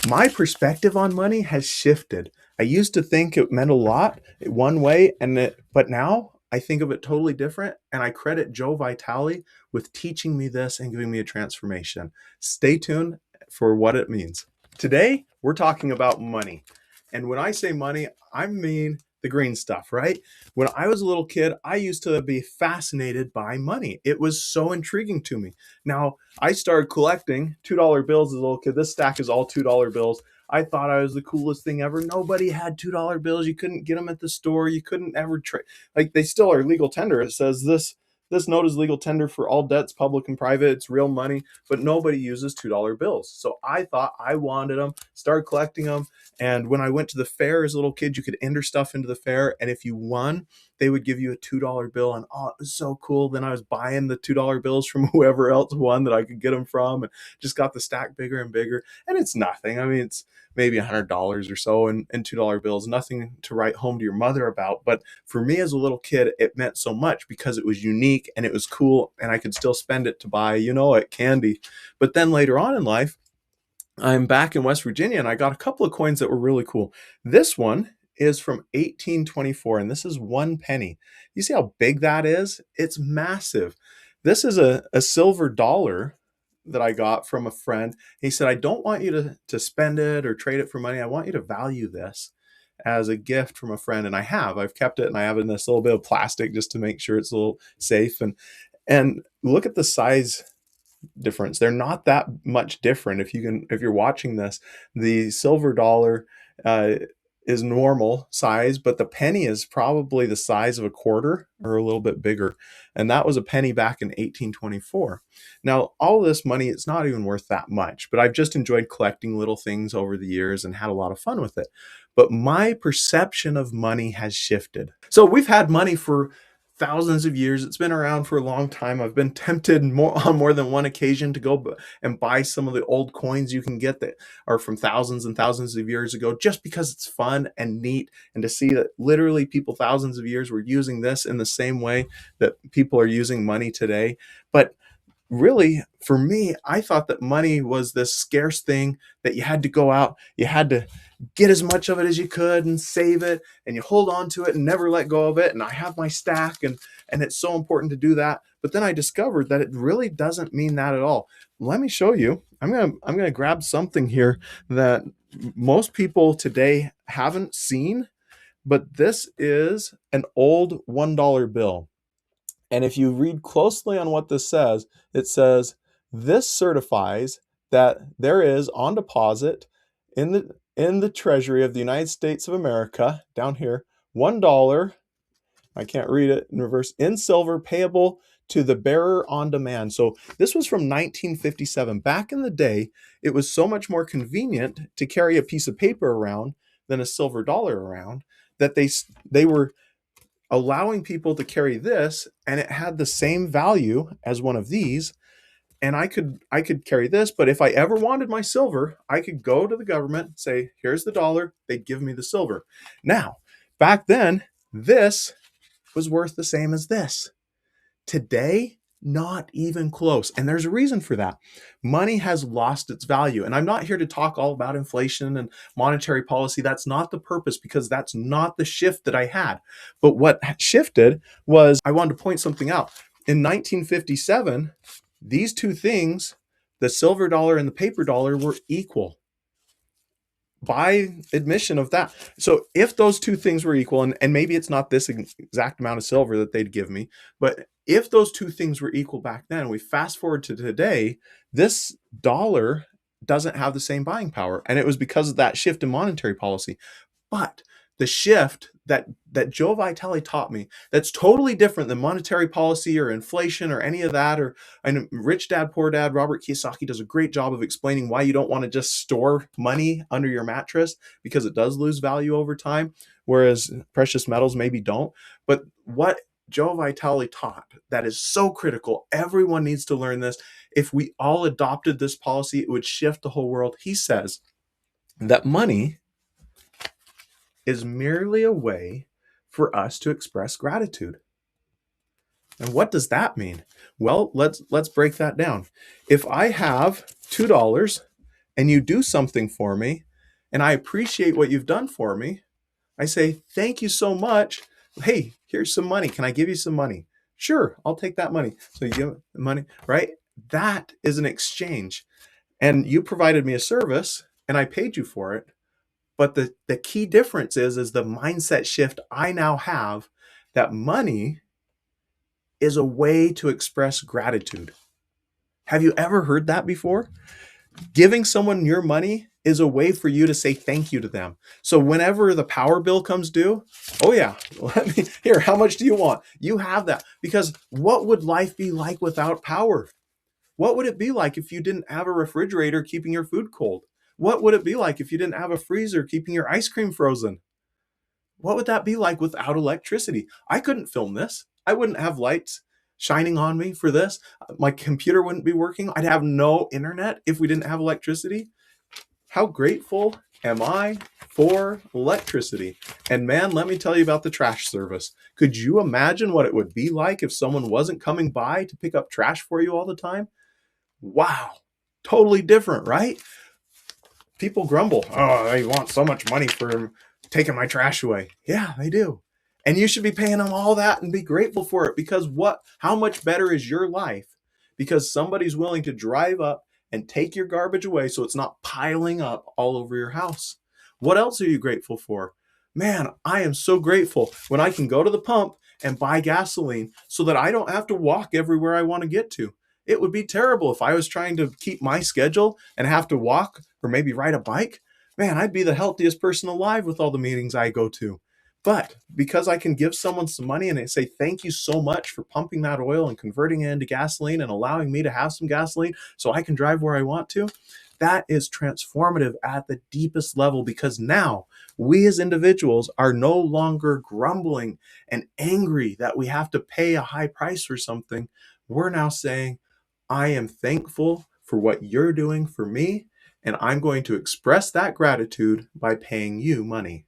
My perspective on money has shifted. I used to think it meant a lot one way, but now I think of it totally different. And I credit Joe Vitale with teaching me this and giving me a transformation. Stay tuned for what it means. Today, we're talking about money. And when I say money, I mean the green stuff, right? When I was a little kid, I used to be fascinated by money. It was so intriguing to me. Now, I started collecting $2 bills as a little kid. This stack is all $2 bills. I thought I was the coolest thing ever. Nobody had $2 bills. You couldn't get them at the store. You couldn't ever trade. Like, they still are legal tender. It says this note is legal tender for all debts, public and private. It's real money, but nobody uses $2 bills. So I thought I wanted them, started collecting them. And when I went to the fair as a little kid, you could enter stuff into the fair. And if you won, they would give you a $2 bill. And oh, it was so cool. Then I was buying the $2 bills from whoever else won that I could get them from, and just got the stack bigger and bigger. And it's nothing. I mean, it's maybe $100 or so in $2 bills, nothing to write home to your mother about. But for me as a little kid, it meant so much because it was unique and it was cool, and I could still spend it to buy, like candy. But then later on in life, I'm back in West Virginia and I got a couple of coins that were really cool. This one is from 1824, and this is 1 penny. You see how big that is? It's massive. This is a silver dollar that I got from a friend. He said, I don't want you to spend it or trade it for money. I want you to value this as a gift from a friend. And I've kept it, and I have it in this little bit of plastic just to make sure it's a little safe. And look at the size difference. They're not that much different. If you're watching this, the silver dollar is normal size, but the penny is probably the size of a quarter or a little bit bigger. And that was a penny back in 1824. Now, all of this money, it's not even worth that much, but I've just enjoyed collecting little things over the years and had a lot of fun with it. But my perception of money has shifted. So we've had money for thousands of years. It's been around for a long time. I've been tempted on more than one occasion to go and buy some of the old coins you can get that are from thousands and thousands of years ago, just because it's fun and neat, and to see that literally people thousands of years were using this in the same way that people are using money today. But really, for me, I thought that money was this scarce thing that you had to go out, you had to get as much of it as you could and save it, and you hold on to it and never let go of it. And I have my stack, and it's so important to do that. But then I discovered that it really doesn't mean that at all. Let me show you. I'm gonna grab something here that most people today haven't seen, but this is an old $1 bill. And if you read closely on what this says, it says, this certifies that there is on deposit in the Treasury of the United States of America, down here, $1, I can't read it in reverse, in silver, payable to the bearer on demand. So this was from 1957. Back in the day, it was so much more convenient to carry a piece of paper around than a silver dollar around, that they were allowing people to carry this, and it had the same value as one of these. And I could carry this, but if I ever wanted my silver, I could go to the government, say, here's the dollar, they'd give me the silver. Now, back then, this was worth the same as this. Today, not even close. And there's a reason for that. Money has lost its value. And I'm not here to talk all about inflation and monetary policy. That's not the purpose, because that's not the shift that I had. But what shifted was, I wanted to point something out. In 1957, these two things, the silver dollar and the paper dollar, were equal by admission of that. So if those two things were equal, and maybe it's not this exact amount of silver that they'd give me, but if those two things were equal back then, we fast forward to today, this dollar doesn't have the same buying power. And it was because of that shift in monetary policy. But the shift that Joe Vitale taught me, that's totally different than monetary policy or inflation or any of that. Or I know Rich Dad, Poor Dad, Robert Kiyosaki does a great job of explaining why you don't want to just store money under your mattress, because it does lose value over time, whereas precious metals maybe don't. But what Joe Vitale taught that is so critical, everyone needs to learn this. If we all adopted this policy, it would shift the whole world. He says that money is merely a way for us to express gratitude. And what does that mean? Well, let's break that down. If I have $2 and you do something for me, and I appreciate what you've done for me, I say, thank you so much. Hey, here's some money. Can I give you some money? Sure, I'll take that money. So you give the money, right? That is an exchange. And you provided me a service and I paid you for it. But the key difference is the mindset shift I now have, that money is a way to express gratitude. Have you ever heard that before? Giving someone your money is a way for you to say thank you to them. So whenever the power bill comes due, oh yeah, let me here, how much do you want? You have that. Because what would life be like without power? What would it be like if you didn't have a refrigerator keeping your food cold? What would it be like if you didn't have a freezer keeping your ice cream frozen? What would that be like without electricity? I couldn't film this. I wouldn't have lights shining on me for this. My computer wouldn't be working. I'd have no internet if we didn't have electricity. How grateful am I for electricity? And man, let me tell you about the trash service. Could you imagine what it would be like if someone wasn't coming by to pick up trash for you all the time? Wow, totally different, right? People grumble, oh, they want so much money for taking my trash away. Yeah, they do. And you should be paying them all that and be grateful for it, because how much better is your life because somebody's willing to drive up and take your garbage away so it's not piling up all over your house. What else are you grateful for? Man, I am so grateful when I can go to the pump and buy gasoline so that I don't have to walk everywhere I want to get to. It would be terrible if I was trying to keep my schedule and have to walk or maybe ride a bike. Man, I'd be the healthiest person alive with all the meetings I go to. But because I can give someone some money and they say, thank you so much for pumping that oil and converting it into gasoline and allowing me to have some gasoline so I can drive where I want to, that is transformative at the deepest level, because now we as individuals are no longer grumbling and angry that we have to pay a high price for something. We're now saying, I am thankful for what you're doing for me, and I'm going to express that gratitude by paying you money.